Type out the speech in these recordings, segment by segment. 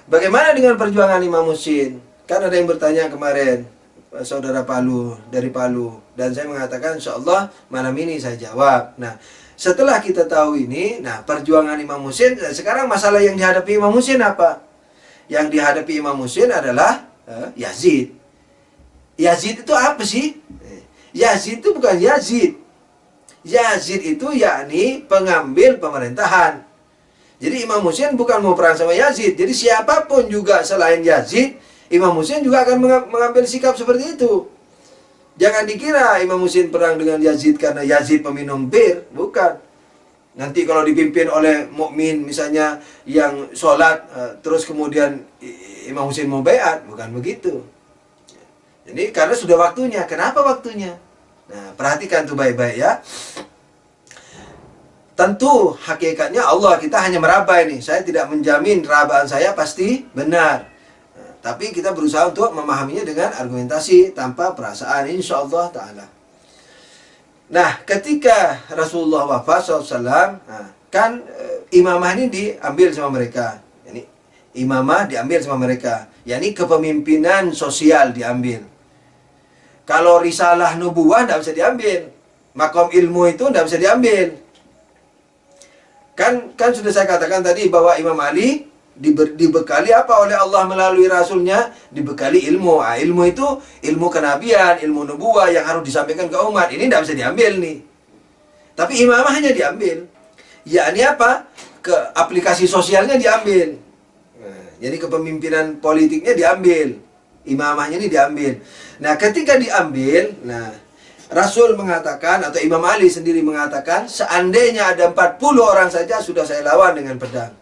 Bagaimana dengan perjuangan Imam Muhsin? Kan ada yang bertanya kemarin, saudara Palu, dari Palu. Dan saya mengatakan, insya Allah malam ini saya jawab. Nah, setelah kita tahu ini, nah perjuangan Imam Muhsin, sekarang masalah yang dihadapi Imam Muhsin apa? Yang dihadapi Imam Muhsin adalah Yazid. Yazid itu apa sih? Yazid itu bukan Yazid. Yazid itu yakni pengambil pemerintahan. Jadi Imam Muhsin bukan mau perang sama Yazid. Jadi siapapun juga selain Yazid, Imam Muhsin juga akan mengambil sikap seperti itu. Jangan dikira Imam Muhsin perang dengan Yazid karena Yazid peminum bir, bukan. Nanti kalau dipimpin oleh mukmin misalnya yang sholat, terus kemudian Imam Muhsin mau baiat, bukan begitu. Jadi karena sudah waktunya. Kenapa waktunya? Nah, perhatikan tuh baik-baik ya. Tentu hakikatnya Allah, kita hanya meraba ini. Saya tidak menjamin rabaan saya pasti benar. Nah, tapi kita berusaha untuk memahaminya dengan argumentasi tanpa perasaan, insya Allah ta'ala. Nah, ketika Rasulullah wafat SAW, kan imamah ini diambil sama mereka. Yani, imamah diambil sama mereka. Yani kepemimpinan sosial diambil. Kalau risalah nubuah tidak bisa diambil. Makom ilmu itu tidak bisa diambil. Kan sudah saya katakan tadi bahwa Imam Ali dibekali apa oleh Allah melalui Rasulnya? Dibekali ilmu. Ilmu itu ilmu kenabian, ilmu nubuah yang harus disampaikan ke umat. Ini tidak bisa diambil nih. Tapi imamahnya diambil. Yakni apa? Ke aplikasi sosialnya diambil. Nah, jadi kepemimpinan politiknya diambil. Imamahnya ini diambil. Nah, ketika diambil, Rasul mengatakan, atau Imam Ali sendiri mengatakan, seandainya ada 40 orang saja sudah saya lawan dengan pedang.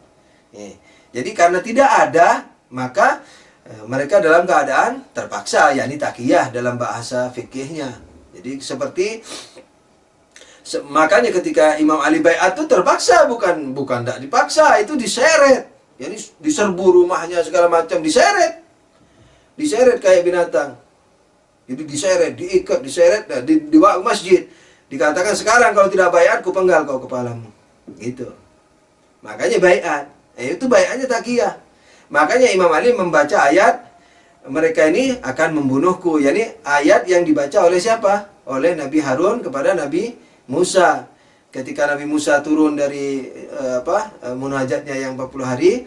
Jadi karena tidak ada, maka mereka dalam keadaan terpaksa, yakni takiyah dalam bahasa fikihnya. Jadi seperti, makanya ketika Imam Ali baiat itu terpaksa, bukan tidak dipaksa, itu diseret. Jadi diserbu rumahnya segala macam, diseret kayak binatang. Jadi diseret, diikat, diseret, dibawa ke masjid. Dikatakan sekarang kalau tidak baiat, ku penggal kau kepalamu. Gitu. Makanya baiat. Itu baiatnya takiyah. Makanya Imam Ali membaca ayat, mereka ini akan membunuhku. Yani ayat yang dibaca oleh siapa? Oleh Nabi Harun kepada Nabi Musa. Ketika Nabi Musa turun dari munajatnya yang 40 hari,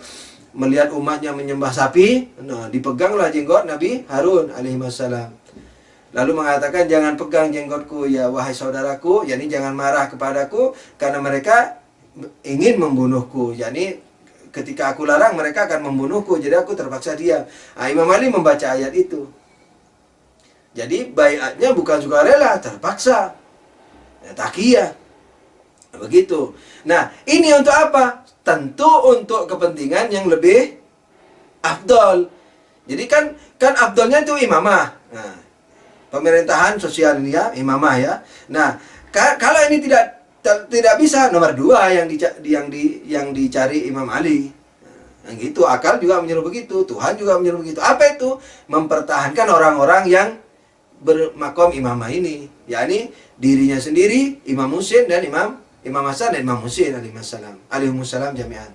melihat umatnya menyembah sapi, dipeganglah jenggot Nabi Harun alaihissalam. Lalu mengatakan, jangan pegang jenggotku ya wahai saudaraku, yakni jangan marah kepadaku karena mereka ingin membunuhku. Yakni ketika aku larang mereka akan membunuhku, jadi aku terpaksa diam. Imam Ali membaca ayat itu. Jadi baiatnya bukan sukarela, terpaksa. Takiyah. Begitu. Nah, ini untuk apa? Tentu untuk kepentingan yang lebih afdol. Jadi kan afdolnya itu imamah. Nah, pemerintahan sosial ini ya, imamah ya. Nah, kalau ini tidak bisa, nomor 2 yang dicari Imam Ali. Nah, gitu, akal juga menyuruh begitu, Tuhan juga menyuruh begitu. Apa itu? Mempertahankan orang-orang yang bermakom imamah ini, yakni dirinya sendiri, Imam Muhsin dan Imam Hasan dan Imam Muhsin alaihissalam jami'an.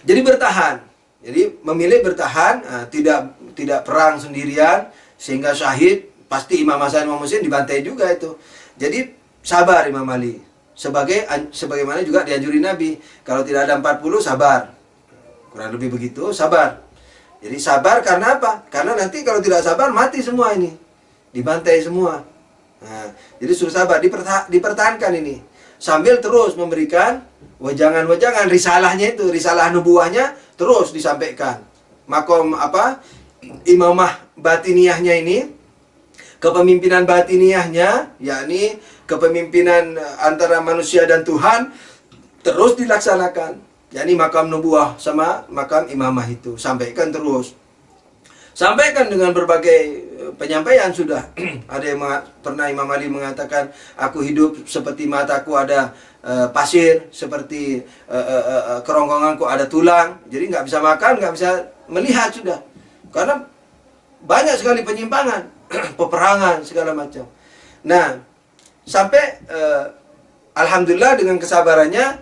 Jadi bertahan. Jadi memilih bertahan, tidak perang sendirian sehingga syahid, pasti Imam Hasan Imam Muhsin dibantai juga itu. Jadi sabar Imam Ali. Sebagaimana juga dianjuri Nabi, kalau tidak ada 40 sabar. Kurang lebih begitu, sabar. Jadi sabar karena apa? Karena nanti kalau tidak sabar mati semua ini. Dibantai semua. Nah, jadi suruh sabar, dipertahankan ini. Sambil terus memberikan wejangan-wejangan risalahnya itu, risalah nubuahnya terus disampaikan. Makom imamah batiniyahnya ini, kepemimpinan batiniyahnya, yakni kepemimpinan antara manusia dan Tuhan, terus dilaksanakan. Yakni makam nubuah sama makam imamah itu, sampaikan terus. Sampaikan dengan berbagai penyampaian sudah. Ada yang pernah Imam Ali mengatakan, aku hidup seperti mataku ada pasir, seperti kerongkonganku ada tulang. Jadi nggak bisa makan, nggak bisa melihat sudah. Karena banyak sekali penyimpangan, peperangan segala macam. Nah, sampai alhamdulillah dengan kesabarannya,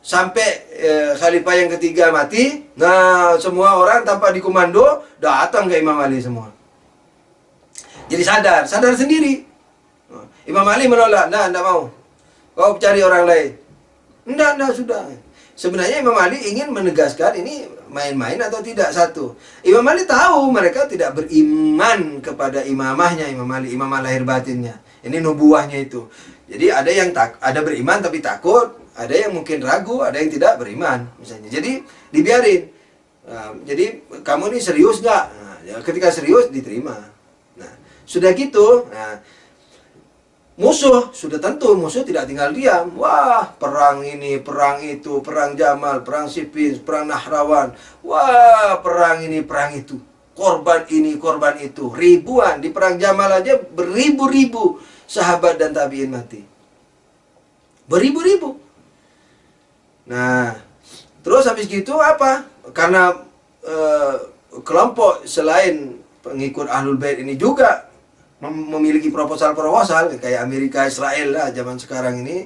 sampai khalifah yang ketiga mati. Nah, semua orang tanpa dikomando datang ke Imam Ali semua. Jadi sadar sendiri. Imam Ali menolak, nah, enggak mau. Kau cari orang lain. Enggak, sudah. Sebenarnya Imam Ali ingin menegaskan ini main-main atau tidak. Satu, Imam Ali tahu mereka tidak beriman kepada imamahnya Imam Ali, imamah lahir batinnya. Ini nubuahnya itu. Jadi ada yang ada beriman tapi takut, ada yang mungkin ragu, ada yang tidak beriman misalnya. Jadi dibiarin. Nah, jadi kamu ini serius nggak? Nah, ya, ketika serius diterima. Nah, sudah gitu. Nah, musuh, sudah tentu musuh tidak tinggal diam. Wah, perang ini, perang itu, perang Jamal, perang Siffin, perang Nahrawan. Wah, perang ini, perang itu. Korban ini, korban itu. Ribuan, di perang Jamal aja beribu-ribu sahabat dan tabi'in mati. Beribu-ribu. Nah, terus habis gitu apa? Karena kelompok selain pengikut Ahlul Bait ini juga memiliki proposal-proposal kayak Amerika, Israel lah zaman sekarang ini,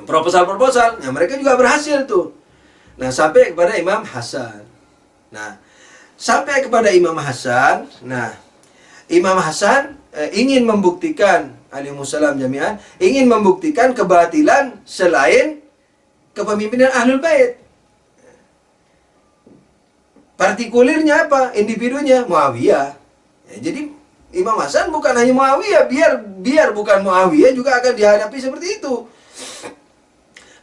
proposal-proposal. Nah, mereka juga berhasil tuh. Nah, sampai kepada Imam Hasan. Nah, sampai kepada Imam Hasan. Nah, Imam Hasan ingin membuktikan, alaihissalam jami'an, ingin membuktikan kebatilan selain kepemimpinan Ahlul Bait. Partikulirnya apa? Individunya Muawiyah. Ya, jadi Imam Hasan bukan hanya Muawiyah, biar bukan Muawiyah juga akan dihadapi seperti itu.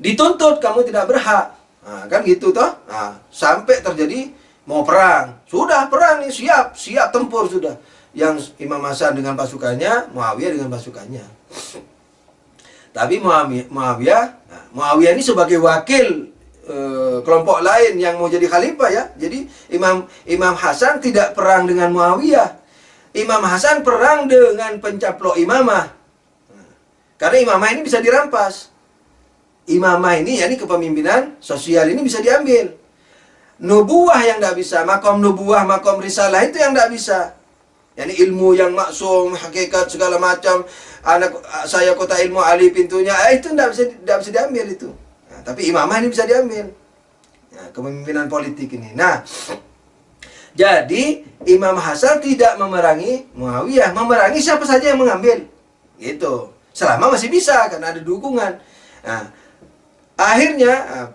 Dituntut kamu tidak berhak. Nah, kan gitu toh. Nah, sampai terjadi mau perang. Sudah perang nih, siap tempur sudah. Yang Imam Hasan dengan pasukannya, Muawiyah dengan pasukannya. Tapi Muawiyah ini sebagai wakil kelompok lain yang mau jadi khalifah ya. Jadi Imam Hasan tidak perang dengan Muawiyah. Imam Hasan perang dengan pencaplok imamah. Karena imamah ini bisa dirampas. Imamah ini, yakni kepemimpinan sosial ini bisa diambil. Nubuah yang tidak bisa, makom nubuah, makom risalah itu yang tidak bisa. Yani ilmu yang maksum, hakikat segala macam, anak saya kota ilmu Ali pintunya, itu tidak bisa diambil itu. Nah, tapi imamah ini bisa diambil. Nah, kepemimpinan politik ini. Nah, jadi Imam Hasan tidak memerangi Muawiyah, memerangi siapa saja yang mengambil. Gitu. Selama masih bisa karena ada dukungan. Nah, akhirnya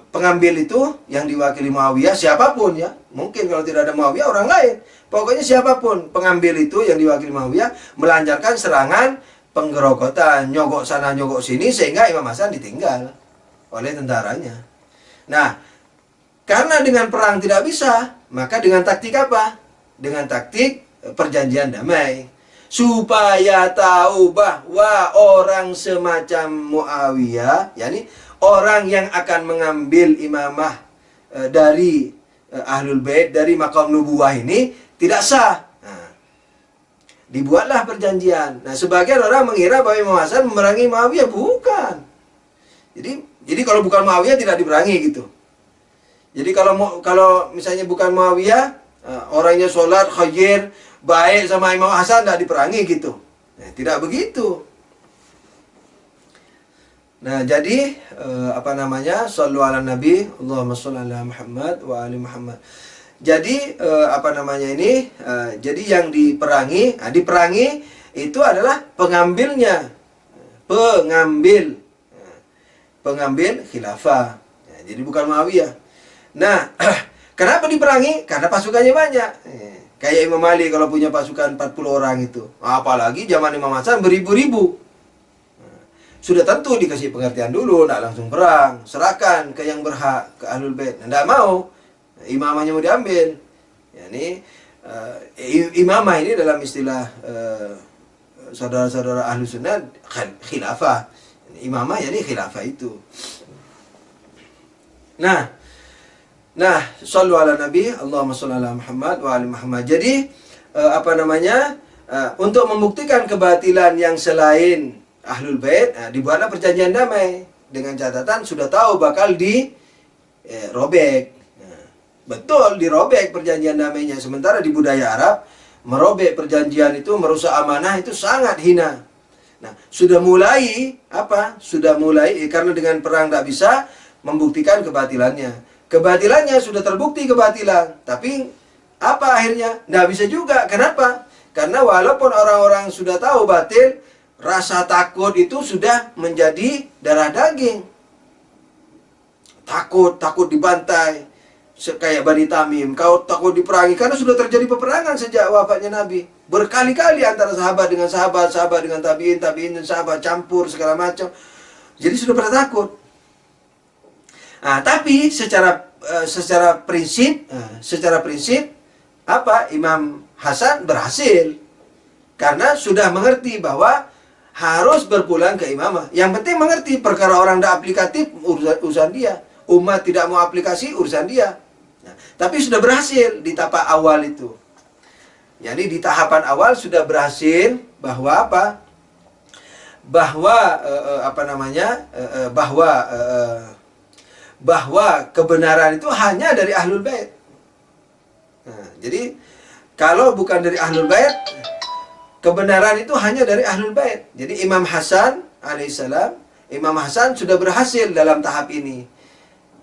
pengambil itu yang diwakili Muawiyah siapapun ya. Mungkin kalau tidak ada Muawiyah orang lain. Pokoknya siapapun pengambil itu yang diwakili Muawiyah melancarkan serangan penggerogotan, nyogok sana nyogok sini sehingga Imam Hasan ditinggal oleh tentaranya. Nah, karena dengan perang tidak bisa, maka dengan taktik apa? Dengan taktik perjanjian damai. Supaya tahu bahwa orang semacam Muawiyah, yakni orang yang akan mengambil imamah dari Ahlul Bait, dari makam nubuwah ini tidak sah. Nah, dibuatlah perjanjian. Nah, sebagian orang mengira bahwa Imam Hasan memerangi Muawiyah. Bukan. Jadi kalau bukan Muawiyah tidak diperangi gitu. Jadi kalau misalnya bukan Muawiyah, orangnya sholat, khair, baik sama Imam Hasan, tidak diperangi gitu. Nah, tidak begitu. Nah, jadi Shallu ala Nabi, Allahumma shalli ala Muhammad wa ali Muhammad. Jadi jadi yang diperangi itu adalah pengambil khilafah. Nah, jadi bukan Muawiyah. Nah, kenapa diperangi? Karena pasukannya banyak. Kayak Imam Ali kalau punya pasukan 40 orang itu. Apalagi zaman Imam Hasan beribu-ribu. Sudah tentu dikasih pengertian dulu, tidak langsung perang. Serahkan ke yang berhak, ke Ahlul Bait. Tidak mau. Imamahnya mau diambil. Imamah ini dalam istilah saudara-saudara Ahlu Sunnah khilafah. Imamah ini khilafah itu. Nah, shallu ala Nabi, Allahumma shalli ala Muhammad wa ali Muhammad. Jadi untuk membuktikan kebatilan yang selain Ahlul Bait, dibuatlah perjanjian damai dengan catatan sudah tahu bakal dirobek. Betul, dirobek perjanjian damainya. Sementara di budaya Arab, merobek perjanjian itu merusak amanah itu sangat hina. Nah, sudah mulai apa? Sudah mulai karena dengan perang tidak bisa membuktikan kebatilannya. Kebatilannya sudah terbukti kebatilan, tapi apa akhirnya? Nggak bisa juga. Kenapa? Karena walaupun orang-orang sudah tahu batil, rasa takut itu sudah menjadi darah daging. Takut dibantai. Kayak Bani Tamim, kau takut diperangi karena sudah terjadi peperangan sejak wafatnya Nabi. Berkali-kali antara sahabat dengan sahabat, sahabat dengan tabiin, tabiin dan sahabat campur segala macam. Jadi sudah pada takut. Nah, tapi secara prinsip apa Imam Hasan berhasil karena sudah mengerti bahwa harus berpulang ke imamah. Yang penting mengerti perkara orang tidak aplikatif urusan dia. Umat tidak mau aplikasi urusan dia. Nah, tapi sudah berhasil di tapak awal itu. Jadi di tahapan awal sudah berhasil bahwa apa? Bahwa kebenaran itu hanya dari Ahlul Bait. Nah, jadi kalau bukan dari Ahlul Bait, kebenaran itu hanya dari Ahlul Bait. Jadi Imam Hasan alaihissalam, Imam Hasan sudah berhasil dalam tahap ini.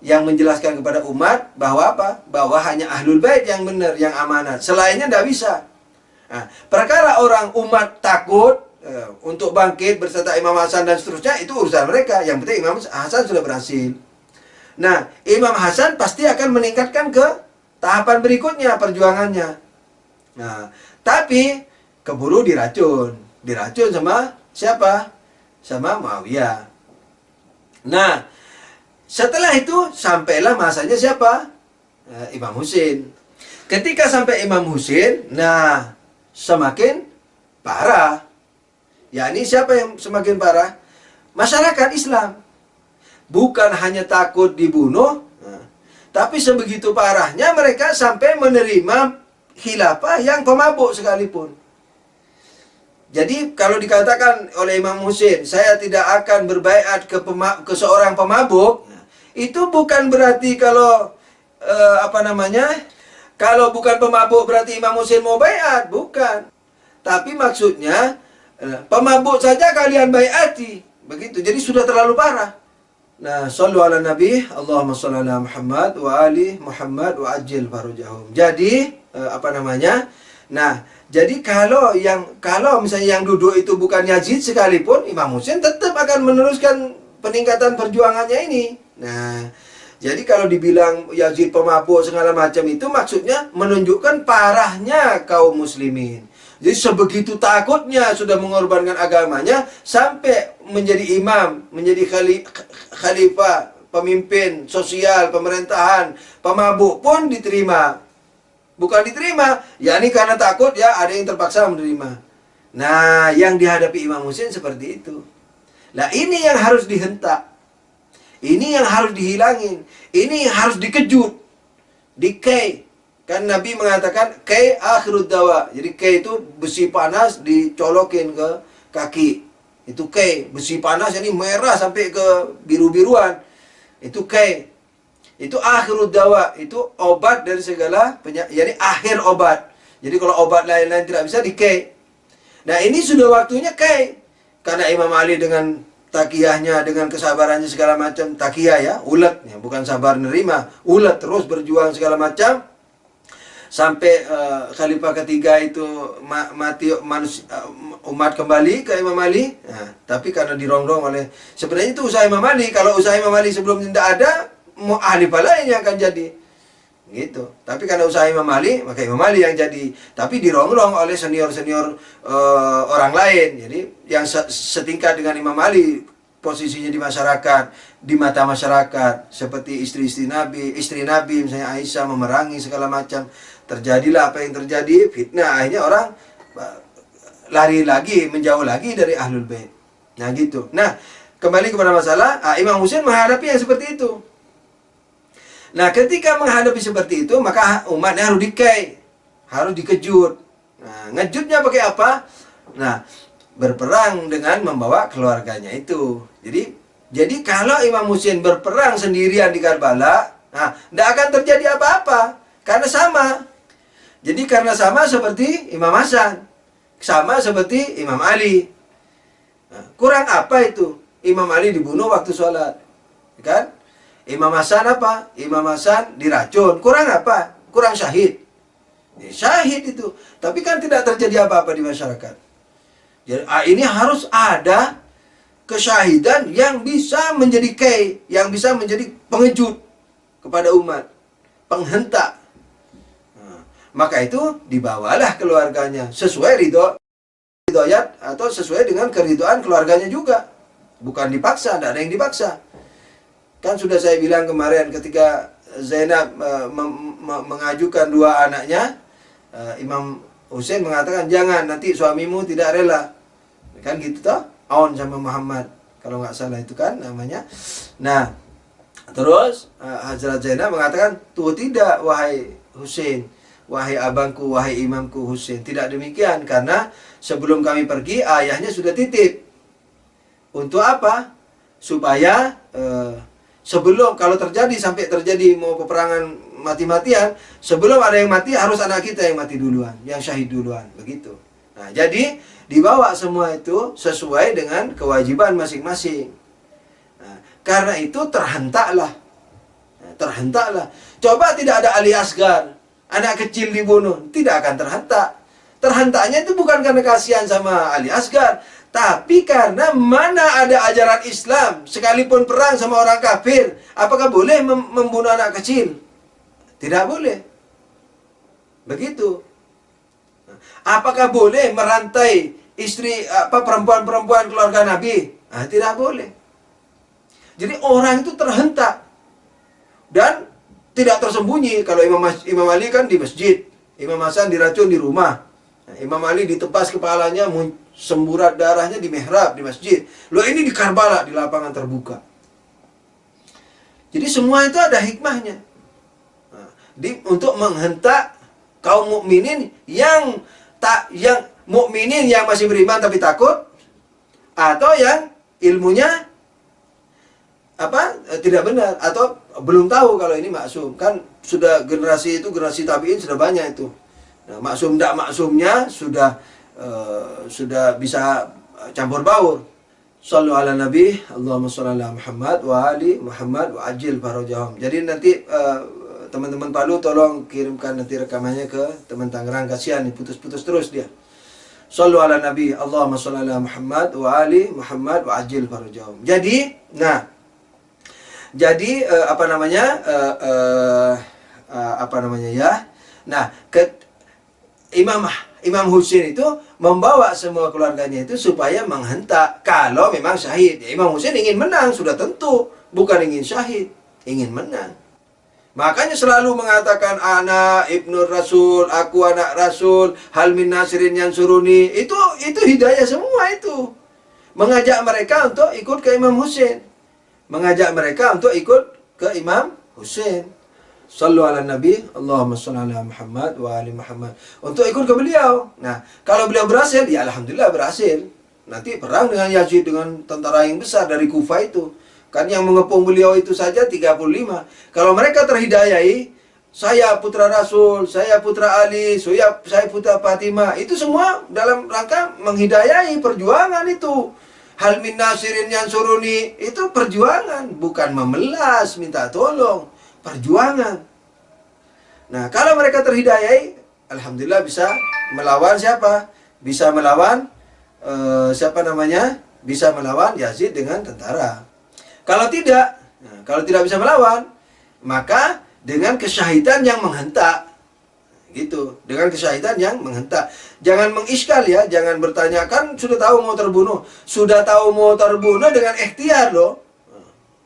Yang menjelaskan kepada umat bahwa apa? Bahwa hanya Ahlul Bait yang benar, yang amanat. Selainnya tidak bisa. Nah, perkara orang umat takut untuk bangkit berserta Imam Hasan dan seterusnya, itu urusan mereka. Yang penting Imam Hasan sudah berhasil. Nah, Imam Hasan pasti akan meningkatkan ke tahapan berikutnya perjuangannya. Nah, tapi keburu diracun. Diracun sama siapa? Sama Muawiyah. Nah, setelah itu sampailah masanya siapa? Imam Husin. Ketika sampai Imam Husin, nah semakin parah. Ya, ini siapa yang semakin parah? Masyarakat Islam. Bukan hanya takut dibunuh, tapi sebegitu parahnya mereka sampai menerima khilafah yang pemabuk sekalipun. Jadi kalau dikatakan oleh Imam Husin, saya tidak akan berbaiat ke seorang pemabuk, itu bukan berarti kalau kalau bukan pemabuk berarti Imam Husin mau baiat, bukan. Tapi maksudnya pemabuk saja kalian baiati, begitu. Jadi sudah terlalu parah. Nah, sallu ala Nabi, Allahumma shalli ala Muhammad wa ali Muhammad wa ajil farujahum. Jadi Nah, jadi kalau misalnya yang duduk itu bukan Yazid sekalipun, Imam Husin tetap akan meneruskan peningkatan perjuangannya ini. Nah, jadi kalau dibilang Yazid pemabuk segala macam itu maksudnya menunjukkan parahnya kaum muslimin. Jadi sebegitu takutnya sudah mengorbankan agamanya sampai menjadi imam, menjadi khalifah, pemimpin sosial, pemerintahan, pemabuk pun diterima. Bukan diterima, yakni karena takut ya ada yang terpaksa menerima. Nah, yang dihadapi Imam Husin seperti itu. Nah, ini yang harus dihentak. Ini yang harus dihilangin. Ini yang harus dikejut. Dikei. Kan Nabi mengatakan kei akhirud dawa. Jadi kei itu besi panas dicolokin ke kaki. Itu kei, besi panas ini merah sampai ke biru-biruan. Itu kei. Itu akhirud dawa, itu obat dari segala penyakit. Jadi akhir obat. Jadi kalau obat lain-lain tidak bisa dikei. Nah, ini sudah waktunya kei. Karena Imam Ali dengan takiyahnya, dengan kesabarannya segala macam, takiyah ya, ulet ya, bukan sabar nerima, ulet terus berjuang segala macam. Sampai khalifah ketiga itu mati umat kembali ke Imam Ali. Nah, tapi karena dirongrong oleh, sebenarnya itu usaha Imam Ali. Kalau usaha Imam Ali sebelum tidak ada, khalifah lain yang akan jadi. Gitu. Tapi karena usaha Imam Ali, maka Imam Ali yang jadi. Tapi dirongrong oleh senior-senior orang lain. Jadi yang setingkat dengan Imam Ali posisinya di masyarakat, di mata masyarakat, seperti istri Nabi misalnya Aisyah memerangi segala macam. Terjadilah apa yang terjadi, fitnah, akhirnya orang lari lagi, menjauh lagi dari Ahlul Bait. Nah gitu. Nah, kembali kepada masalah, Imam Husin menghadapi yang seperti itu. Nah, ketika menghadapi seperti itu, maka umatnya harus dikei, harus dikejut. Nah, ngejutnya pakai apa? Nah, berperang dengan membawa keluarganya itu. Jadi kalau Imam Husin berperang sendirian di Karbala, nah, tidak akan terjadi apa-apa. Karena sama. Jadi karena sama seperti Imam Hasan, sama seperti Imam Ali. Nah, kurang apa itu? Imam Ali dibunuh waktu sholat, kan? Imam Hasan apa? Imam Hasan diracun. Kurang apa? Kurang syahid. Syahid itu. Tapi kan tidak terjadi apa-apa di masyarakat. Jadi ini harus ada kesyahidan yang bisa menjadi yang bisa menjadi pengejut kepada umat, penghentak. Nah, maka itu dibawalah keluarganya sesuai ridhoyat atau sesuai dengan keridhaan keluarganya juga. Bukan dipaksa, tidak ada yang dipaksa. Kan sudah saya bilang kemarin ketika Zainab mengajukan dua anaknya, Imam Husain mengatakan jangan, nanti suamimu tidak rela. Kan gitu toh? Aun sama Muhammad, kalau nggak salah itu kan namanya. Nah, terus Hazrat Zainab mengatakan, tuh tidak wahai Husain, wahai abangku, wahai imamku Husain. Tidak demikian, karena sebelum kami pergi ayahnya sudah titip. Untuk apa? Supaya sebelum, kalau sampai terjadi mau peperangan mati-matian, sebelum ada yang mati harus anak kita yang mati duluan, yang syahid duluan, begitu. Nah, jadi dibawa semua itu sesuai dengan kewajiban masing-masing. Nah, karena itu terhentaklah. Coba tidak ada Ali Asgar, anak kecil dibunuh, tidak akan terhentak. Terhentaknya itu bukan karena kasihan sama Ali Asgar, tapi karena mana ada ajaran Islam, sekalipun perang sama orang kafir, apakah boleh membunuh anak kecil? Tidak boleh. Begitu. Apakah boleh merantai istri perempuan-perempuan keluarga Nabi? Nah, tidak boleh. Jadi orang itu terhentak dan tidak tersembunyi. Kalau Imam Ali kan di masjid, Imam Hasan diracun di rumah. Nah, Imam Ali ditebas kepalanya, semburat darahnya di mihrab di masjid. Loh, ini di Karbala, di lapangan terbuka. Jadi semua itu ada hikmahnya. Nah, untuk menghentak kaum mukminin yang masih beriman tapi takut, atau yang ilmunya tidak benar atau belum tahu kalau ini maksum. Kan sudah generasi tabi'in sudah banyak itu. Nah, maksum tidak maksumnya sudah bisa campur baur. Shallu ala Nabi, Allahumma shalli ala Muhammad wa ali Muhammad wa ajil farajahum. Jadi nanti teman-teman Palu tolong kirimkan nanti rekamannya ke teman Tangerang, kasihan nih putus-putus terus dia. Shallu ala Nabi, Allahumma shalli ala Muhammad wa ali Muhammad wa ajil farajahum. Jadi Nah, Imam Husain itu membawa semua keluarganya itu supaya menghentak kalau memang syahid. Ya, Imam Husain ingin menang, sudah tentu, bukan ingin syahid, ingin menang. Makanya selalu mengatakan anak ibnu Rasul, aku anak Rasul, hal min nasirin yang suruni. Itu hidayah semua itu. Mengajak mereka untuk ikut ke Imam Husain. Mengajak mereka untuk ikut ke Imam Husain. Sallu ala Nabi, Allahumma shalli ala Muhammad wa ali Muhammad. Untuk ikut ke beliau. Nah, kalau beliau berhasil, ya alhamdulillah berhasil. Nanti perang dengan Yazid, dengan tentara yang besar dari Kufah itu. Kan yang mengepung beliau itu saja 35. Kalau mereka terhidayai, saya putra Rasul, saya putra Ali, saya putra Fatimah, itu semua dalam rangka menghidayai perjuangan itu. Hal min nasirin yang suruni, itu perjuangan, bukan memelas, minta tolong, perjuangan. Nah, kalau mereka terhidayai, alhamdulillah bisa melawan siapa? Bisa melawan Bisa melawan Yazid dengan tentara. Kalau tidak bisa melawan, maka dengan kesyahidan yang menghentak. Gitu, dengan kesyahidan yang menghentak. Jangan mengiskal ya, jangan bertanya, kan sudah tahu mau terbunuh. Sudah tahu mau terbunuh dengan ikhtiar loh.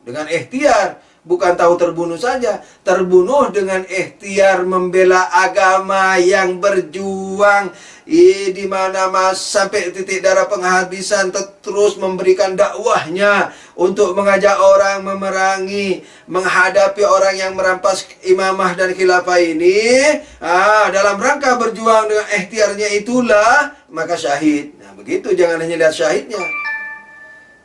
Dengan ikhtiar, bukan tahu terbunuh saja. Terbunuh dengan ikhtiar membela agama yang berjuang di mana sampai titik darah penghabisan, terus memberikan dakwahnya untuk mengajak orang memerangi, menghadapi orang yang merampas imamah dan khilafah ini. Dalam rangka berjuang dengan ikhtiarnya itulah maka syahid. Nah, begitu, jangan hanya lihat syahidnya.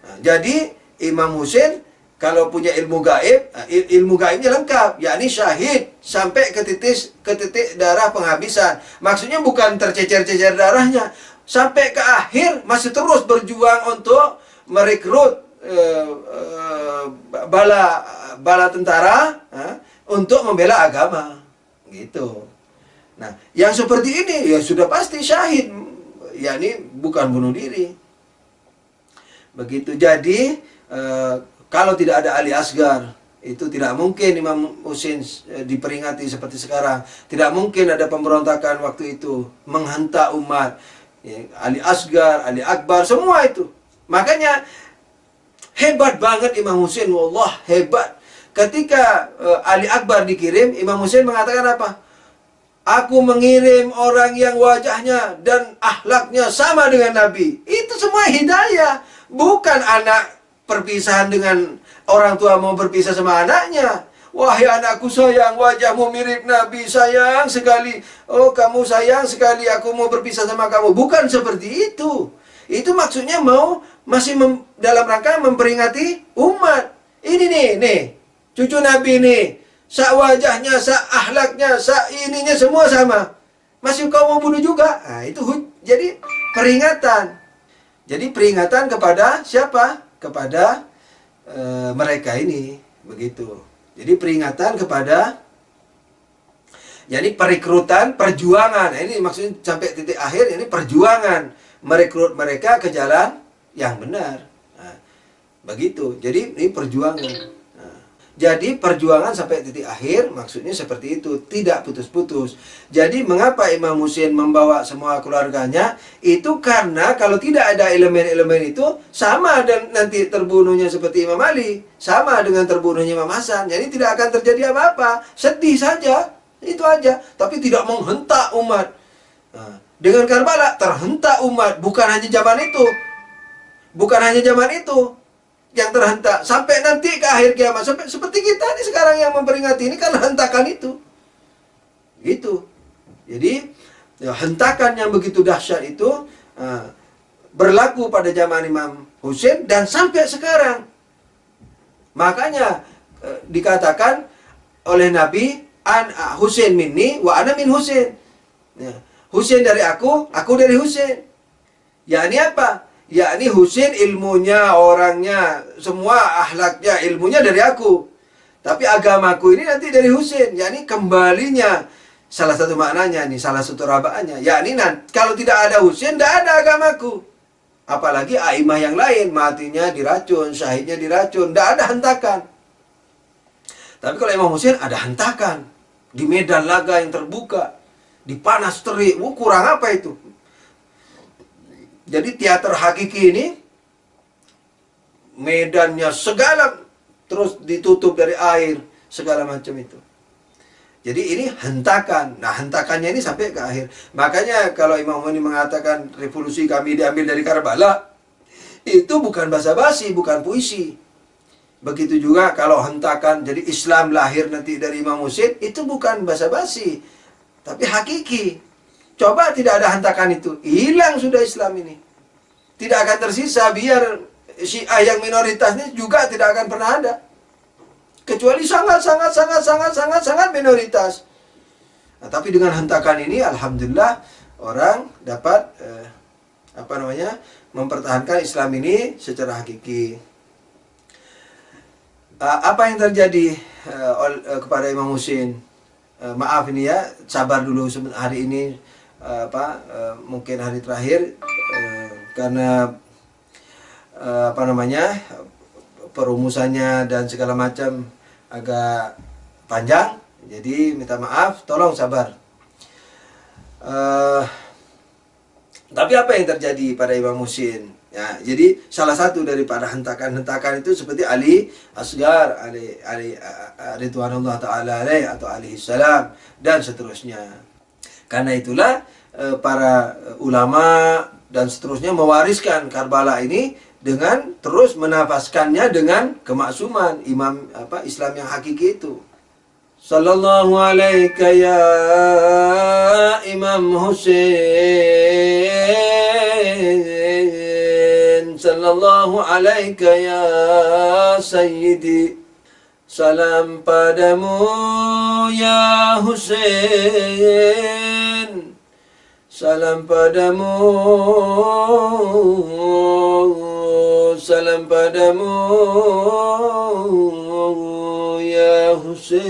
Nah, jadi Imam Husain kalau punya ilmu gaibnya lengkap, yakni syahid sampai ke titik darah penghabisan. Maksudnya bukan tercecer-cecer darahnya, sampai ke akhir masih terus berjuang untuk merekrut bala tentara untuk membela agama, gitu. Nah, yang seperti ini ya sudah pasti syahid, yakni bukan bunuh diri. Begitu. Jadi kalau tidak ada Ali Asgar, itu tidak mungkin Imam Husain diperingati seperti sekarang. Tidak mungkin ada pemberontakan waktu itu menghentak umat. Ya, Ali Asgar, Ali Akbar, semua itu. Makanya hebat banget Imam Husain, wallah hebat. Ketika Ali Akbar dikirim, Imam Husain mengatakan apa? Aku mengirim orang yang wajahnya dan akhlaknya sama dengan Nabi. Itu semua hidayah. Bukan anak perpisahan dengan orang tua mau berpisah sama anaknya. Wahai anakku sayang, wajahmu mirip Nabi, sayang sekali. Oh, kamu sayang sekali, aku mau berpisah sama kamu. Bukan seperti itu. Itu maksudnya dalam rangka memperingati umat. Ini nih, cucu Nabi nih. Sak wajahnya, sak akhlaknya, sak ininya semua sama. Masih kau mau bunuh juga? Nah, itu jadi peringatan. Jadi peringatan kepada siapa? Kepada mereka ini, begitu. Jadi peringatan kepada, jadi perekrutan, perjuangan. Nah, ini maksudnya sampai titik akhir, ini perjuangan merekrut mereka ke jalan yang benar. Nah, begitu. Jadi ini perjuangan. Jadi perjuangan sampai titik akhir maksudnya seperti itu, tidak putus-putus. Jadi mengapa Imam Husain membawa semua keluarganya? Itu karena kalau tidak ada elemen-elemen itu, sama dan nanti terbunuhnya seperti Imam Ali, sama dengan terbunuhnya Imam Hasan. Jadi tidak akan terjadi apa-apa, sedih saja, itu aja. Tapi tidak menghentak umat. Nah, dengan Karbala terhentak umat, bukan hanya zaman itu. Bukan hanya zaman itu yang terhentak, sampai nanti ke akhir kiamat, sampai seperti kita ini sekarang yang memperingati ini kan hentakan itu. Gitu. Jadi ya, hentakan yang begitu dahsyat itu berlaku pada zaman Imam Husain dan sampai sekarang. Makanya dikatakan oleh Nabi, Husain minni wa ana min Husain. Ya, Husain dari aku dari Husain. Yakni apa? Yakni Husain ilmunya, orangnya, semua akhlaknya, ilmunya dari aku. Tapi agamaku ini nanti dari Husain. Yakni kembalinya, salah satu maknanya nih, salah satu rabaannya. Yakni kalau tidak ada Husain, tidak ada agamaku. Apalagi aimah yang lain, matinya diracun, syahidnya diracun, tidak ada hentakan. Tapi kalau Imam Husain ada hentakan. Di medan laga yang terbuka, di panas terik, kurang apa itu? Jadi teater hakiki ini medannya segala terus ditutup dari air, segala macam itu. Jadi ini hentakan. Nah, hentakannya ini sampai ke akhir. Makanya kalau Imam Muni mengatakan revolusi kami diambil dari Karbala, itu bukan basa-basi, bukan puisi. Begitu juga kalau hentakan jadi Islam lahir nanti dari Imam Husain, itu bukan basa-basi, tapi hakiki. Coba tidak ada hentakan itu, hilang sudah Islam ini. Tidak akan tersisa, biar Syiah yang minoritas ini juga tidak akan pernah ada. Kecuali sangat minoritas. Nah, tapi dengan hentakan ini, alhamdulillah orang dapat mempertahankan Islam ini secara hakiki. Apa yang terjadi kepada Imam Husain? Maaf ini ya, sabar dulu hari ini. Mungkin hari terakhir karena perumusannya dan segala macam agak panjang, jadi minta maaf, tolong sabar. Tapi apa yang terjadi pada Imam Husain? Ya, jadi salah satu daripada hentakan-hentakan itu seperti Ali Asgar, Ali Ridwanullah Ta'ala alaih atau alaihi salam dan seterusnya. Karena itulah para ulama dan seterusnya mewariskan Karbala ini dengan terus menafaskannya dengan kemaksuman Islam yang hakiki itu. Sallallahu alaika ya Imam Husain, sallallahu alaika ya Sayyidi, salam padamu ya Husain, salam padamu, salam padamu, ya Husain.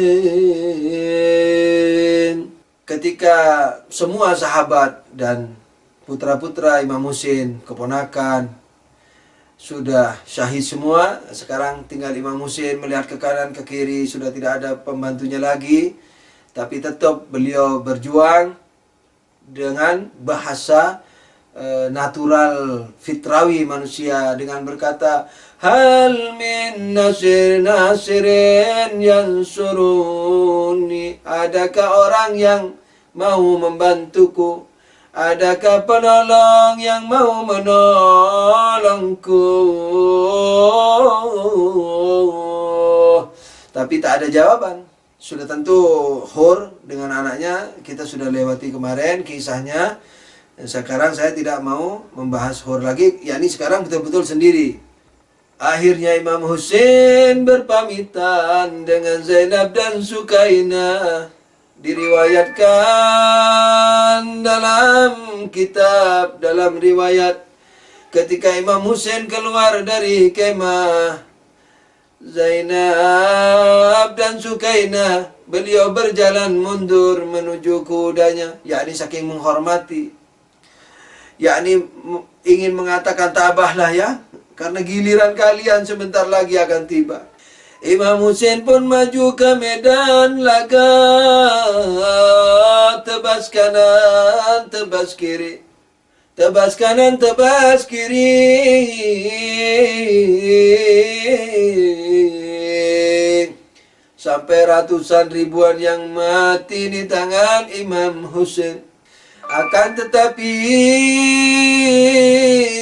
Ketika semua sahabat dan putra-putra Imam Husain, keponakan, sudah syahid semua, sekarang tinggal Imam Husain melihat ke kanan ke kiri, sudah tidak ada pembantunya lagi, tapi tetap beliau berjuang dengan bahasa natural fitrawi manusia, dengan berkata, hal min nasirin yansuruni, adakah orang yang mau membantuku, adakah penolong yang mau menolongku. Tapi tak ada jawaban. Sudah tentu Hur dengan anaknya kita sudah lewati kemarin kisahnya. Sekarang saya tidak mau membahas Hur lagi, yakni sekarang betul-betul sendiri. Akhirnya Imam Husain berpamitan dengan Zainab dan Sukainah. Diriwayatkan dalam kitab, dalam riwayat, ketika Imam Husain keluar dari kemah, Zainab dan Sukainah, beliau berjalan mundur menuju kudanya, yakni saking menghormati, yakni ingin mengatakan tabahlah ya, karena giliran kalian sebentar lagi akan tiba. Imam Husain pun maju ke medan laga, tebas kanan, tebas kiri, tebas kanan, tebas kiri, sampai ratusan ribuan yang mati di tangan Imam Husain. Akan tetapi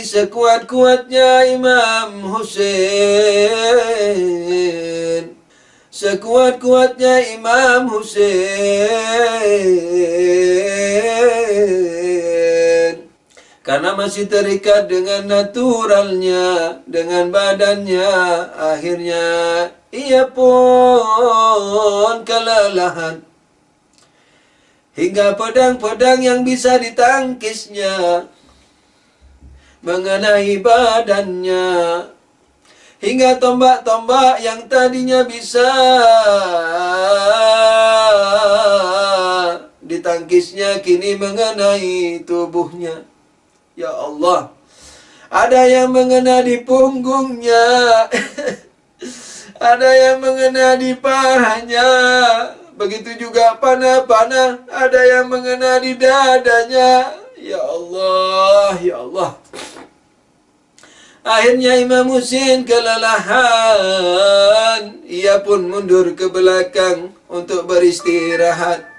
sekuat-kuatnya Imam Husain, sekuat-kuatnya Imam Husain, karena masih terikat dengan naturalnya, dengan badannya, akhirnya ia pun kelelahan. Hingga pedang-pedang yang bisa ditangkisnya mengenai badannya, hingga tombak-tombak yang tadinya bisa ditangkisnya kini mengenai tubuhnya. Ya Allah, ada yang mengena di punggungnya, ada yang mengena di pahanya, begitu juga panah-panah ada yang mengena di dadanya. Ya Allah, ya Allah. Akhirnya Imam Husain kelelahan, ia pun mundur ke belakang untuk beristirahat.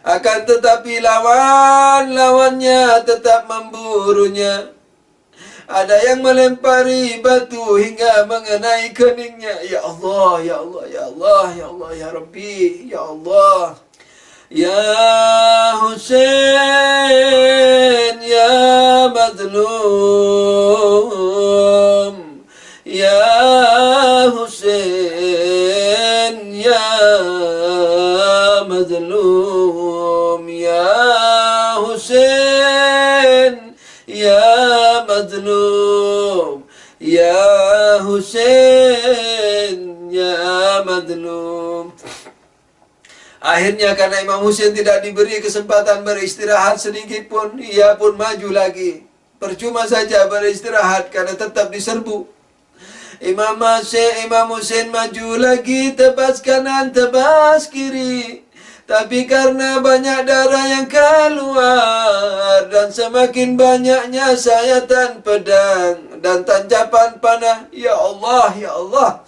Akan tetapi lawan-lawannya tetap memburunya. Ada yang melempari batu hingga mengenai keningnya. Ya Allah, ya Allah, ya Allah, ya Allah, ya Rabbi, ya Allah. Ya Husain, ya mazlum, ya Husain, ya mazlum, ya Husain, ya mazlum, ya Husain, ya mazlum. Akhirnya karena Imam Husain tidak diberi kesempatan beristirahat sedikit pun, ia pun maju lagi. Percuma saja beristirahat karena tetap diserbu. Imam Husain maju lagi, tebas kanan, tebas kiri. Tapi karena banyak darah yang keluar dan semakin banyaknya sayatan pedang dan tanjapan panah, ya Allah, ya Allah,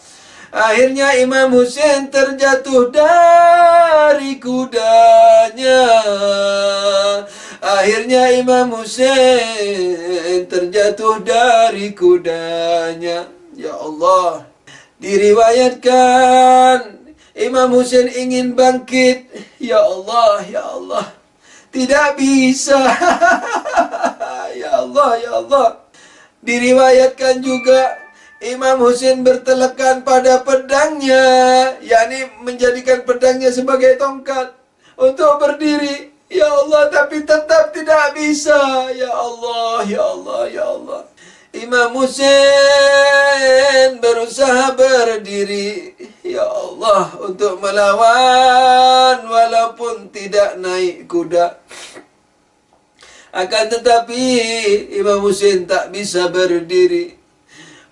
akhirnya Imam Husain terjatuh dari kudanya. Akhirnya Imam Husain terjatuh dari kudanya. Ya Allah, diriwayatkan Imam Husain ingin bangkit. Ya Allah, ya Allah, tidak bisa. Ya Allah, ya Allah. Diriwayatkan juga Imam Husain bertelekan pada pedangnya, yakni menjadikan pedangnya sebagai tongkat untuk berdiri. Ya Allah, tapi tetap tidak bisa. Ya Allah, ya Allah, ya Allah. Imam Hussein berusaha berdiri, ya Allah, untuk melawan walaupun tidak naik kuda. Akan tetapi Imam Hussein tak bisa berdiri.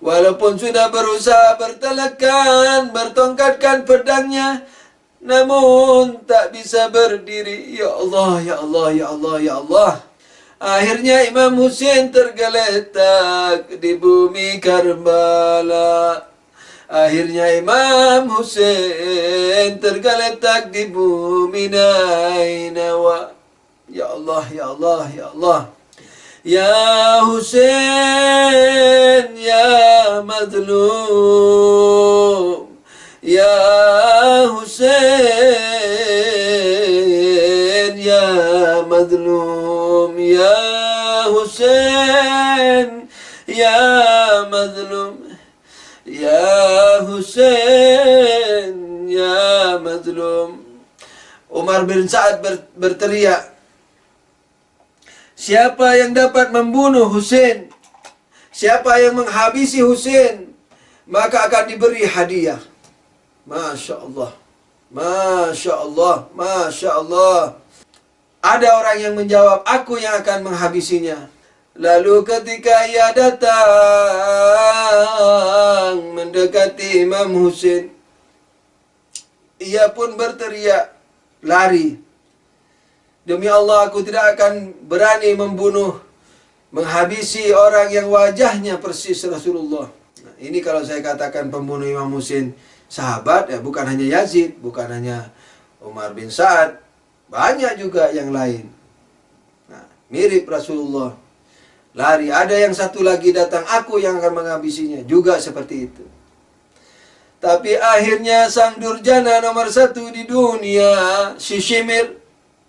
Walaupun sudah berusaha bertelekan, bertongkatkan pedangnya, namun tak bisa berdiri. Ya Allah, ya Allah, ya Allah, ya Allah. Akhirnya Imam Hussein tergeletak di bumi Karbala. Akhirnya Imam Hussein tergeletak di bumi Nainawa. Ya Allah, ya Allah, ya Allah. Ya Hussein, ya mazlum. Ya Hussein, ya mazlum. Ya Hussein, ya mazlum. Ya Hussein, ya mazlum. Umar bin Sa'ad berteriak, siapa yang dapat membunuh Hussein, siapa yang menghabisi Hussein, maka akan diberi hadiah. Masya Allah, Masya Allah, Masya Allah. Ada orang yang menjawab, aku yang akan menghabisinya. Lalu ketika ia datang mendekati Imam Hussein, ia pun berteriak, lari. Demi Allah, aku tidak akan berani membunuh, menghabisi orang yang wajahnya persis Rasulullah. Nah, ini kalau saya katakan pembunuh Imam Hussein sahabat, ya bukan hanya Yazid, bukan hanya Umar bin Sa'ad, banyak juga yang lain. Nah, mirip Rasulullah. Lari, ada yang satu lagi datang, aku yang akan menghabisinya, juga seperti itu. Tapi akhirnya sang durjana nomor satu di dunia, si Shimir,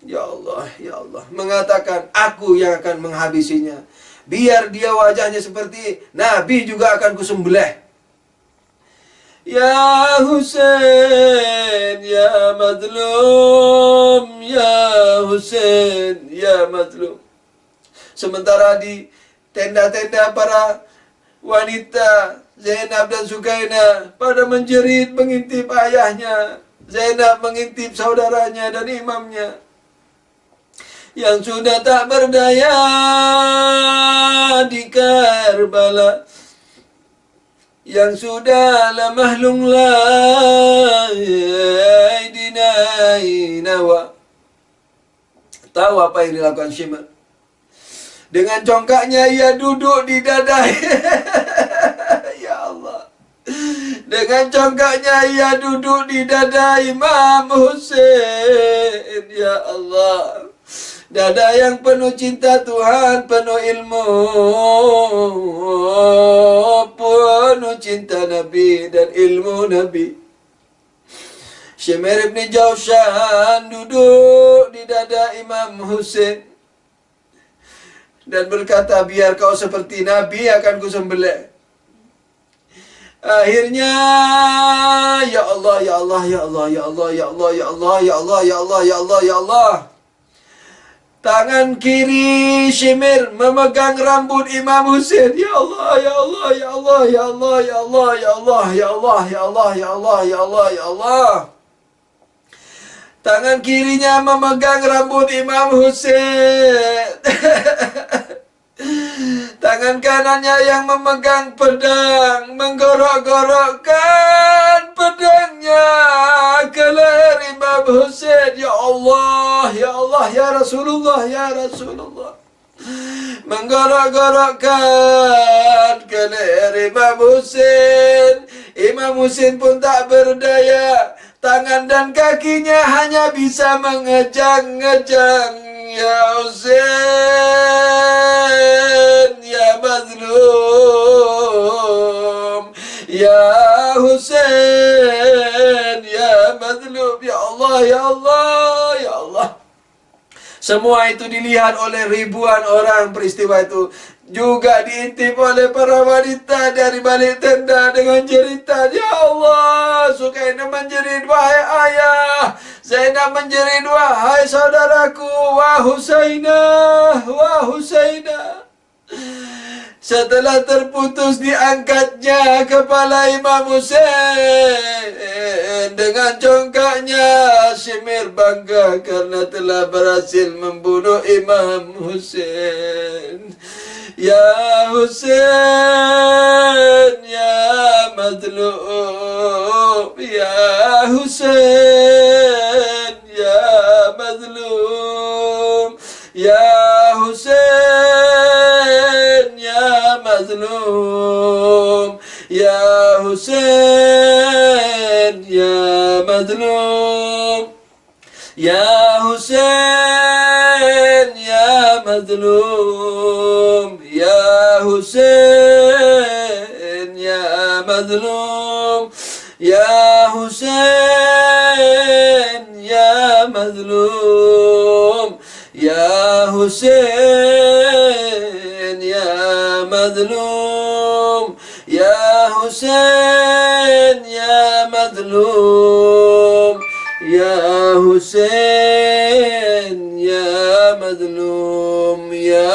ya Allah, ya Allah, mengatakan, aku yang akan menghabisinya. Biar dia wajahnya seperti Nabi juga akan kusembelih. Ya Hussein, ya mazlum, ya Hussein, ya mazlum. Sementara di tenda-tenda para wanita, Zainab dan Sukaina pada menjerit mengintip ayahnya. Zainab mengintip saudaranya dan imamnya yang sudah tak berdaya di Karbala, yang sudah lemah lunglai di Nainawa. Tahu apa yang dilakukan Shimr? Dengan congkaknya ia duduk di dada. Ya Allah. Dengan congkaknya ia duduk di dada Imam Hussein. Ya Allah. Dada yang penuh cinta Tuhan, penuh ilmu, penuh cinta Nabi dan ilmu Nabi. Shimr ibn Jawshan duduk di dada Imam Hussein dan berkata, biar kau seperti Nabi akan kusembelih. Akhirnya, ya Allah, ya Allah, ya Allah, ya Allah, ya Allah, ya Allah, ya Allah, ya Allah, ya Allah, ya Allah. Tangan kiri Shimr memegang rambut Imam Hussein. Ya Allah, ya Allah, ya Allah, ya Allah, ya Allah, ya Allah, ya Allah, ya Allah, ya Allah, ya Allah, ya Allah. Tangan kirinya memegang rambut Imam Hussein. Tangan kanannya yang memegang pedang, menggorok-gorokkan pedangnya ke leher Imam Hussein. Ya Allah, ya Allah, ya Rasulullah, ya Rasulullah. Menggorok-gorokkan ke leher Imam Hussein. Imam Hussein pun tak berdaya. Tangan dan kakinya hanya bisa mengejang-ngejang. Ya Hussein, ya mazlum. Ya Hussein, ya mazlum. Ya Allah, ya Allah, ya Allah. Semua itu dilihat oleh ribuan orang peristiwa itu. juga diintip oleh para wanita dari balik tenda dengan cerita, "Ya Allah, Sukaina menjerit, wahai ayah, Zainab menjerit, wahai saudaraku, wah Husainah, wah Husainah." Setelah terputus diangkatnya kepala Imam Hussein dengan congkaknya. Simir bangga karena telah berhasil membunuh Imam Hussein. Ya Hussein, ya mazlum, ya Hussein, ya mazlum, ya Hussein, ya mazlum, ya Hussein, ya mazlum, ya Hussein, ya mazlum, ya Hussein, ya mazlum, ya Hussein, ya mazlum, ya Hussein, ya mazlum, ya Hussein, ya mazlum, ya Hussein, ya mazlum, ya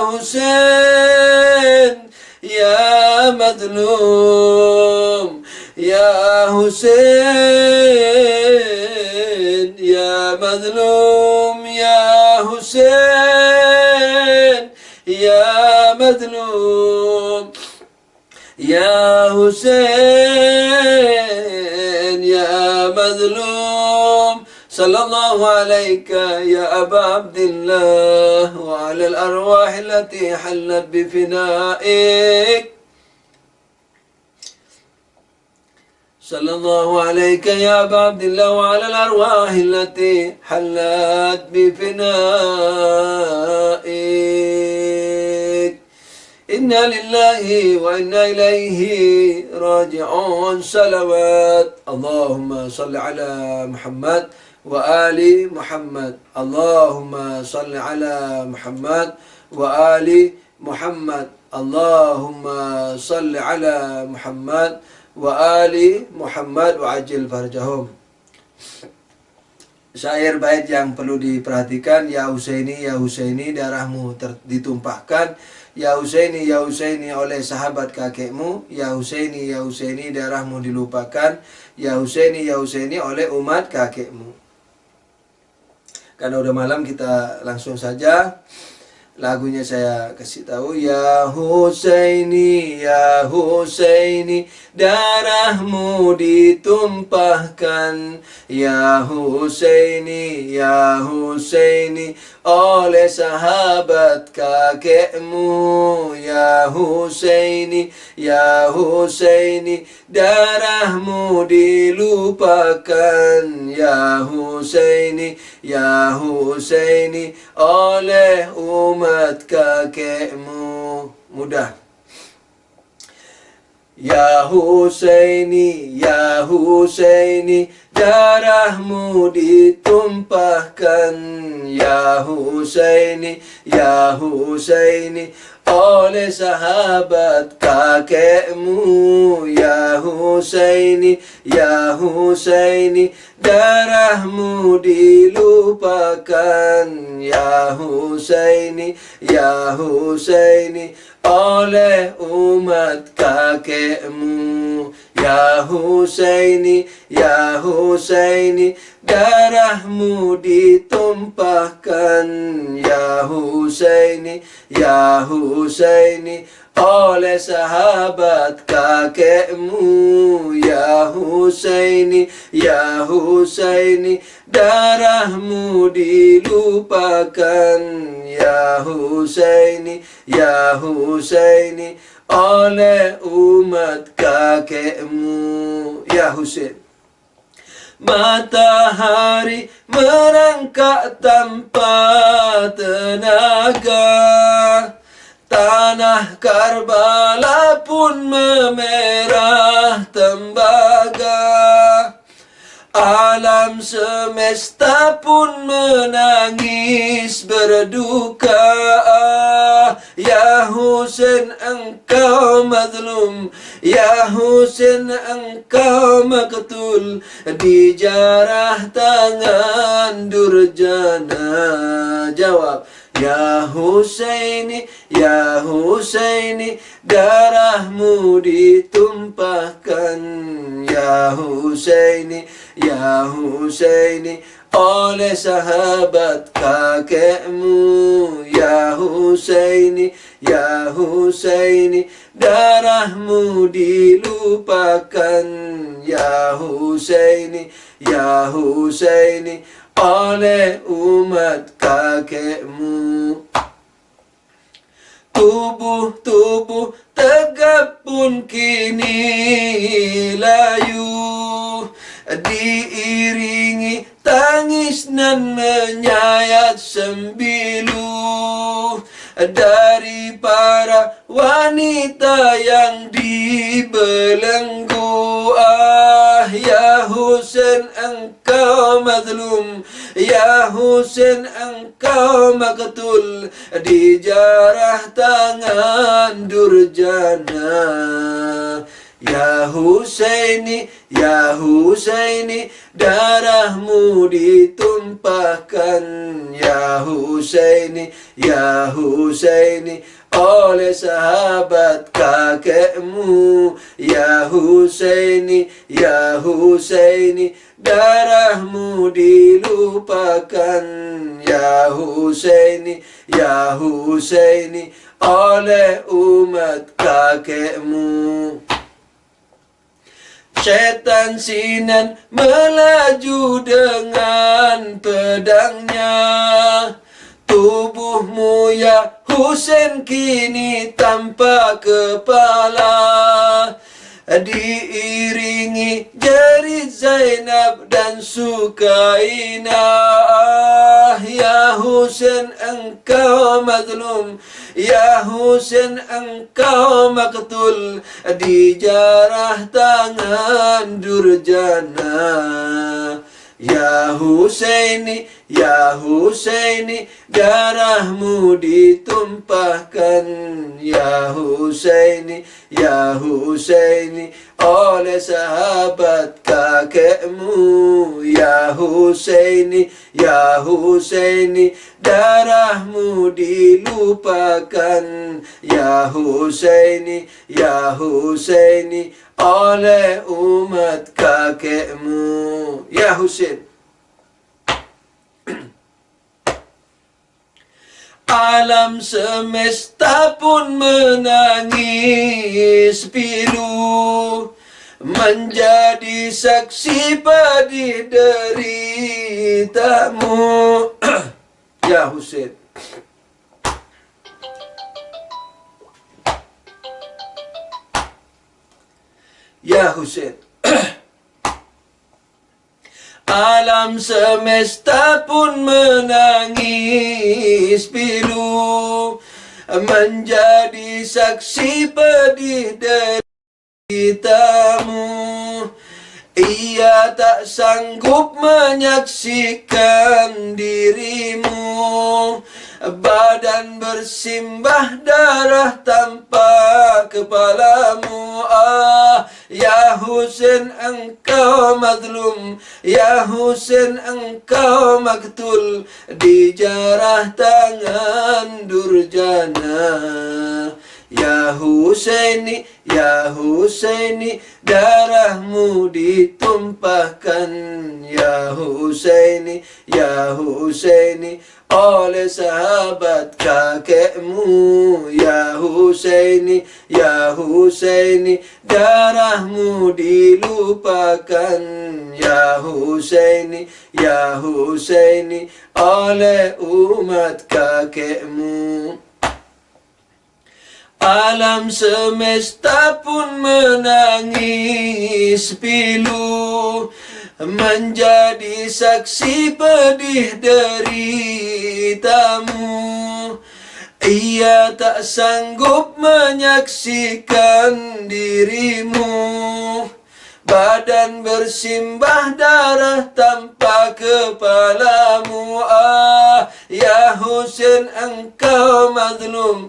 Hussein, ya mazlum, ya Hussein, ya mazlum, ya Hussein, ya mazlum, ya Hussein, ya mazlum. Sallallahu alayka ya Aba Abdillah wa ala al-arwah allati hallat bi finaik. Sallallahu alayka ya Aba Abdillah wa ala al-arwah allati hallat bi finaik. Inna lillahi wa inna ilaihi raji'un. Salawat Allahumma salli ala Muhammad wa ali Muhammad. Allahumma salli ala Muhammad wa ali Muhammad. Allahumma salli ala Muhammad wa ali Muhammad wa ajil farjahum. Syair bait yang perlu diperhatikan. Ya Husaini, ya Husaini, darahmu ditumpahkan. Ya Husaini, ya Husaini, oleh sahabat kakekmu. Ya Husaini, ya Husaini, darahmu dilupakan. Ya Husaini, ya Husaini, oleh umat kakekmu. Karena udah malam, kita langsung saja. Lagunya saya kasih tahu. Ya Husaini, ya Husaini, darahmu ditumpahkan. Ya Husaini, ya Husaini, oleh sahabat kakekmu. Ya Husaini, ya Husaini, darahmu dilupakan. Ya Husaini, ya Husaini, oleh umat kakekmu. Mudah. Ya Husaini, ya Husaini, darahmu ditumpahkan. Ya Husaini, ya Husaini, oleh sahabat kakekmu. Ya Husaini, ya Husaini, darahmu dilupakan. Ya Husaini, ya Husaini, oleh umat kakekmu. Ya Husaini, ya Husaini, darahmu ditumpahkan. Ya Husaini, ya Husaini, oleh sahabat kakekmu. Ya Husaini, ya Husaini, darahmu dilupakan. Ya Husaini, ya Husaini, oleh umat kakekmu. Ya Husain. Matahari merangkak tanpa tenaga, tanah Karbala pun memerah tembaga. Alam semesta pun menangis berduka. Ya Husain engkau mazlum, Ya Husain engkau maktul, dijarah tangan Durjana. Jawab, Ya Husaini, Ya Husaini, darahmu ditumpahkan. Ya Husaini, Ya Husaini, oleh sahabat kakekmu. Ya Husaini, Ya Husaini, darahmu dilupakan. Ya Husaini, Ya Husaini, oleh umat kakekmu. Tubuh-tubuh tegap pun kini layu, diiringi tangis nan menyayat sembilu dari para wanita yang dibelenggu. Ah, Ya Husain engkau mazlum, Ya Husain engkau maktul, dijarah tangan Durjana. Ya Husaini, Ya Husaini, darahmu ditumpahkan. Ya Husaini, Ya Husaini, oleh sahabat kakekmu. Ya Husaini, Ya Husaini, darahmu dilupakan. Ya Husaini, Ya Husaini, oleh umat kakekmu. Setan Sinan melaju dengan pedangnya, tubuhmu ya Husain kini tanpa kepala, diiringi jari Zainab dan Sukainah. Ya Husain engkau mazlum, Ya Husain engkau maktul, dijarah tangan Durjana. Ya Husaini, Ya Husaini, darahmu ditumpahkan. Ya Husaini, Ya Husaini, oleh sahabat kakekmu. Ya Husaini, Ya Husaini, darahmu dilupakan. Ya Husaini, Ya Husaini, oleh umat kakekmu. Ya Husain, alam semesta pun menangis pilu, menjadi saksi pedih deritamu. Ya Husain, Ya Husain, alam semesta pun menangis pilu, menjadi saksi pedih deritamu. Ia tak sanggup menyaksikan dirimu, badan bersimbah darah tanpa kepalamu. Ah, Ya Husain engkau mazlum, Ya Husain engkau maktul, dijarah tangan Durjana. Ya Husaini, Ya Husaini, darahmu ditumpahkan. Ya Husaini, Ya Husaini, oleh sahabat kakekmu. Ya Husaini, Ya Husaini, darahmu dilupakan. Ya Husaini, Ya Husaini, oleh umat kakekmu. Alam semesta pun menangis pilu, menjadi saksi pedih deritamu. Ia tak sanggup menyaksikan dirimu, badan bersimbah darah tanpa kepalamu. Ah, Ya Husain engkau mazlum,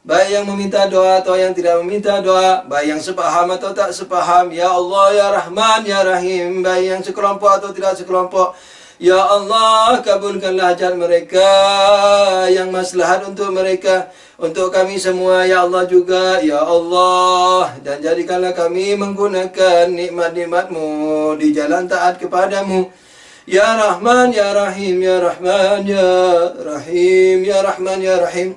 baik yang meminta doa atau yang tidak meminta doa, baik yang sepaham atau tak sepaham. Ya Allah ya Rahman ya Rahim, baik yang sekelompok atau tidak sekelompok. Ya Allah, kabulkanlah hajat mereka yang maslahat untuk mereka, untuk kami semua ya Allah juga ya Allah. Dan jadikanlah kami menggunakan nikmat-nikmat-Mu di jalan taat kepadamu. Ya Rahman ya Rahim ya Rahman ya Rahim ya Rahman ya Rahim.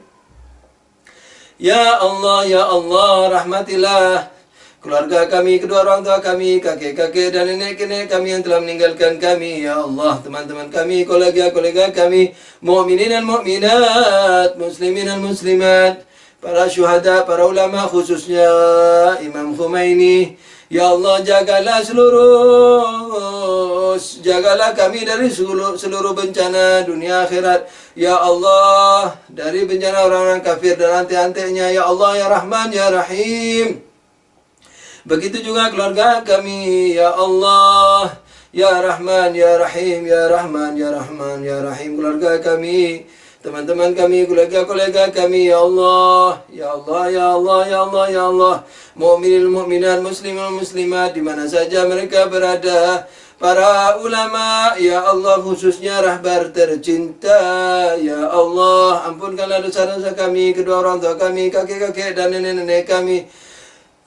Ya Allah, rahmatilah keluarga kami, kedua orang tua kami, kakek-kakek dan nenek-nenek kami yang telah meninggalkan kami. Ya Allah, teman-teman kami, kolega-kolega kami, mukminin dan mukminat, muslimin dan muslimat, para syuhada, para ulama, khususnya Imam Khomeini. Ya Allah, jagalah kami dari seluruh bencana dunia akhirat. Ya Allah, dari bencana orang-orang kafir dan antek-anteknya. Ya Allah, ya Rahman, ya Rahim. Begitu juga keluarga kami. Ya Allah, ya Rahman, ya Rahim, ya Rahman, ya Rahman, ya Rahim. Keluarga kami, teman-teman kami, kolega-kolega kami. Ya Allah, ya Allah, ya Allah, ya Allah, ya Allah. Mu'minil mu'minat, muslimin muslimat, di mana saja mereka berada. Para ulama, ya Allah, khususnya rahbar tercinta. Ya Allah, ampunkanlah dosa-dosa kami, kedua orang tua kami, kakek-kakek dan nenek-nenek kami.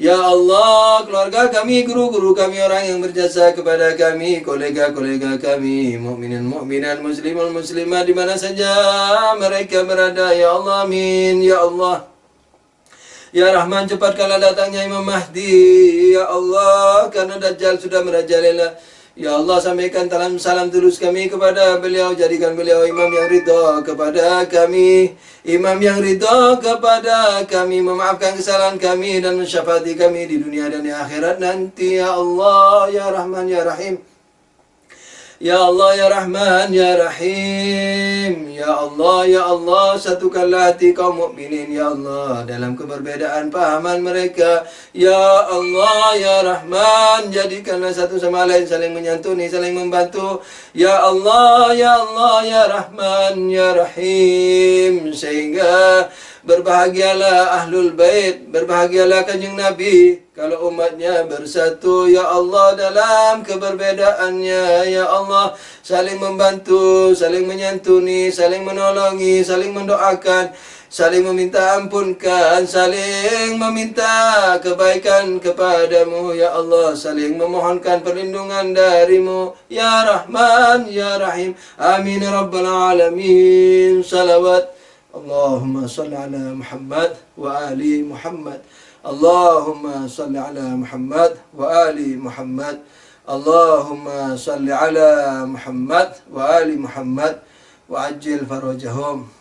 Ya Allah, keluarga kami, guru-guru kami, orang yang berjasa kepada kami, kolega-kolega kami, mukminin mukminat, muslimun muslimat, di mana saja mereka berada. Ya Allah, amin. Ya Allah, ya Rahman, cepatkanlah datangnya Imam Mahdi. Ya Allah, karena Dajjal sudah merajalela. Ya Allah, sampaikan salam tulus kami kepada beliau. Jadikan beliau imam yang ridha kepada kami, imam yang ridha kepada kami, memaafkan kesalahan kami dan mensyafaati kami di dunia dan di akhirat nanti. Ya Allah, ya Rahman, ya Rahim. Ya Allah, ya Rahman, ya Rahim. Ya Allah, satukanlah hati kaum mukminin, ya Allah, dalam keberbedaan pahaman mereka. Ya Allah, ya Rahman, jadikanlah satu sama lain saling menyantuni, saling membantu. Ya Allah, ya Allah, ya Rahman, ya Rahim. Sehingga berbahagialah Ahlul Bait, berbahagialah Kanjeng Nabi kalau umatnya bersatu. Ya Allah, dalam keberbedaannya. Ya Allah, saling membantu, saling menyantuni, saling menolongi, saling mendoakan, saling meminta ampunkan, saling meminta kebaikan kepadamu. Ya Allah, saling memohonkan perlindungan darimu. Ya Rahman, ya Rahim. Amin ya Rabbal Alamin. Salawat Allahumma salli ala Muhammad wa ali Muhammad. Allahumma salli ala Muhammad wa ali Muhammad. Allahumma salli ala Muhammad wa ali Muhammad wa ajil farajahum.